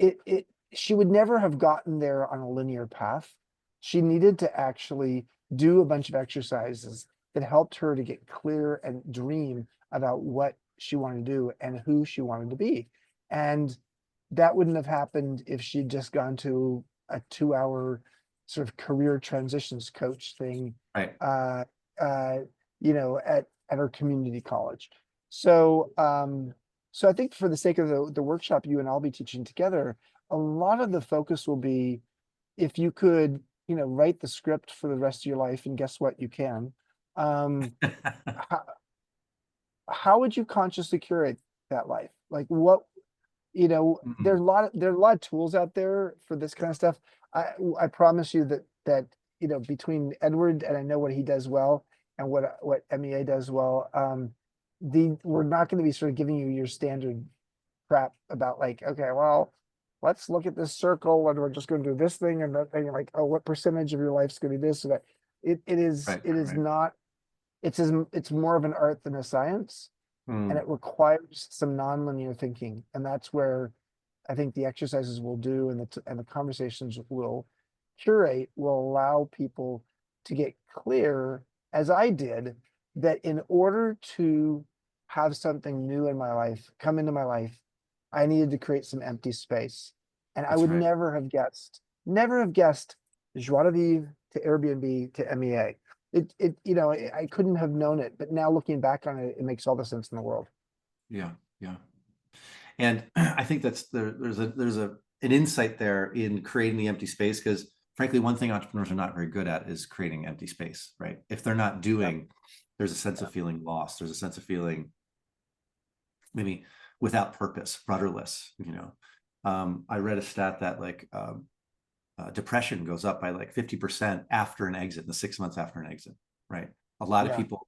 she would never have gotten there on a linear path. She needed to actually do a bunch of exercises that helped her to get clear and dream about what she wanted to do and who she wanted to be. And that wouldn't have happened if she'd just gone to a 2-hour sort of career transitions coach thing, Right. uh, uh, at her community college. So I think for the sake of the workshop you and I'll be teaching together, a lot of the focus will be, if you could, write the script for the rest of your life, and guess what, you can. Um, how, how would you consciously curate that life? Like what, Mm. there are a lot of tools out there for this kind of stuff. I promise you that between Edward, and I know what he does well, and what MEA does well, we're not going to be sort of giving you your standard crap about like, okay, well, let's look at this circle and we're just going to do this thing and that thing, like, oh, what percentage of your life's going to be this or that. It is Right. it is Right. not, it's more of an art than a science, and Mm. it requires some nonlinear thinking. And that's where I think the exercises will do, and the conversations will curate, will allow people to get clear, as I did, that in order to have something new in my life come into my life, I needed to create some empty space. And I That's would right. never have guessed Joie de Vivre to Airbnb to MEA. I couldn't have known it, but now looking back on it, it makes all the sense in the world. Yeah, yeah. And I think there's an insight there in creating the empty space, because frankly, one thing entrepreneurs are not very good at is creating empty space, right? If they're not doing, there's a sense of feeling lost. There's a sense of feeling maybe without purpose, rudderless, I read a stat that depression goes up by like 50% after an exit, the 6 months after an exit, right? A lot of people,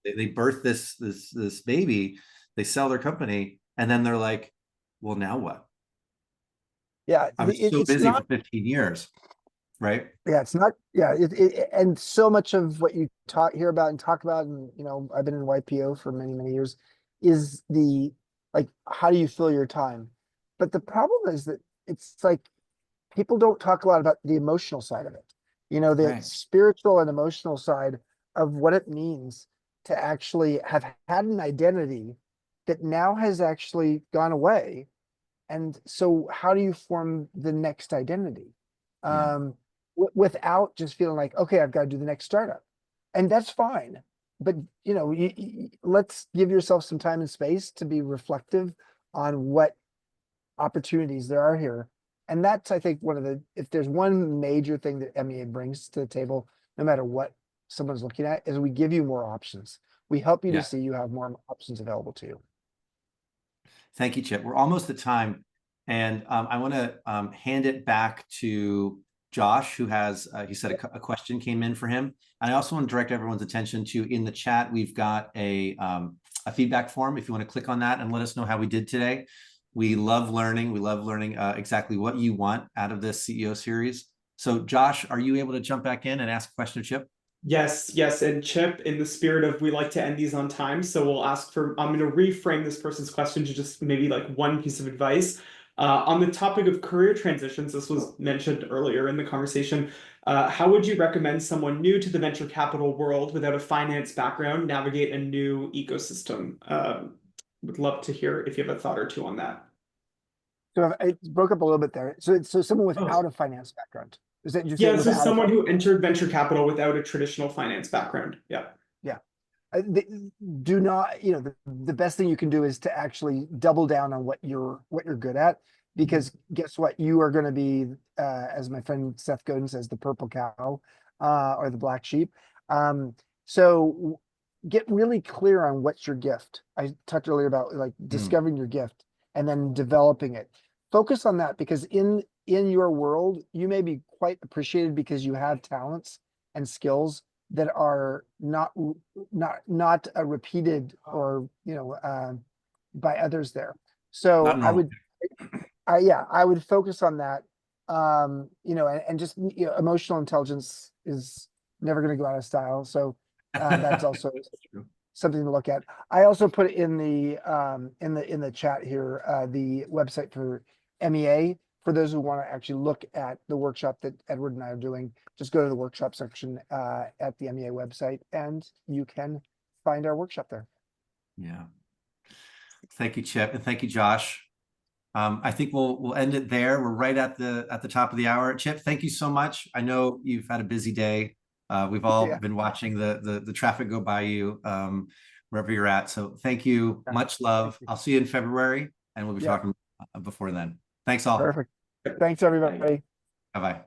they birth this baby, they sell their company, and then they're like, well, now what? Yeah, I was so busy for 15 years, right? Yeah, it's not. Yeah, and so much of what you hear about and talk about, and I've been in YPO for many, many years, is how do you fill your time? But the problem is that it's like people don't talk a lot about the emotional side of it. The spiritual and emotional side of what it means to actually have had an identity that now has actually gone away. And so how do you form the next identity? Without just feeling like, okay, I've got to do the next startup. And that's fine. But, let's give yourself some time and space to be reflective on what opportunities there are here. And that's, I think, if there's one major thing that MEA brings to the table, no matter what someone's looking at, is we give you more options. We help you to see you have more options available to you. Thank you, Chip. We're almost at time. And I want to hand it back to Josh, who has, he said a question came in for him. And I also want to direct everyone's attention to, in the chat, we've got a feedback form. If you want to click on that and let us know how we did today. We love learning. We love learning exactly what you want out of this CEO series. So Josh, are you able to jump back in and ask a question of Chip? Yes. And Chip, in the spirit of we like to end these on time, so we'll ask for, I'm going to reframe this person's question to just maybe like one piece of advice. On the topic of career transitions, this was mentioned earlier in the conversation. How would you recommend someone new to the venture capital world without a finance background navigate a new ecosystem? Would love to hear if you have a thought or two on that. So it broke up a little bit there. So someone without a finance background. Is that yeah? So someone who entered venture capital without a traditional finance background. Yeah. Do not. The best thing you can do is to actually double down on what you're good at, because guess what? You are going to be, as my friend Seth Godin says, the purple cow, or the black sheep. So get really clear on what's your gift. I talked earlier about discovering your gift and then developing it. Focus on that, because in your world, you may be quite appreciated because you have talents and skills that are not repeated or by others there. So I would focus on that. And just emotional intelligence is never going to go out of style. So that's also something to look at. I also put in the chat here the website for MEA. For those who want to actually look at the workshop that Edward and I are doing, just go to the workshop section at the MEA website, and you can find our workshop there. Yeah. Thank you, Chip, and thank you, Josh. I think we'll end it there. We're right at the top of the hour. Chip, thank you so much. I know you've had a busy day. We've all been watching the traffic go by you wherever you're at. So thank you. Much love. I'll see you in February, and we'll be talking before then. Thanks all. Perfect. Thanks, everybody. Bye-bye.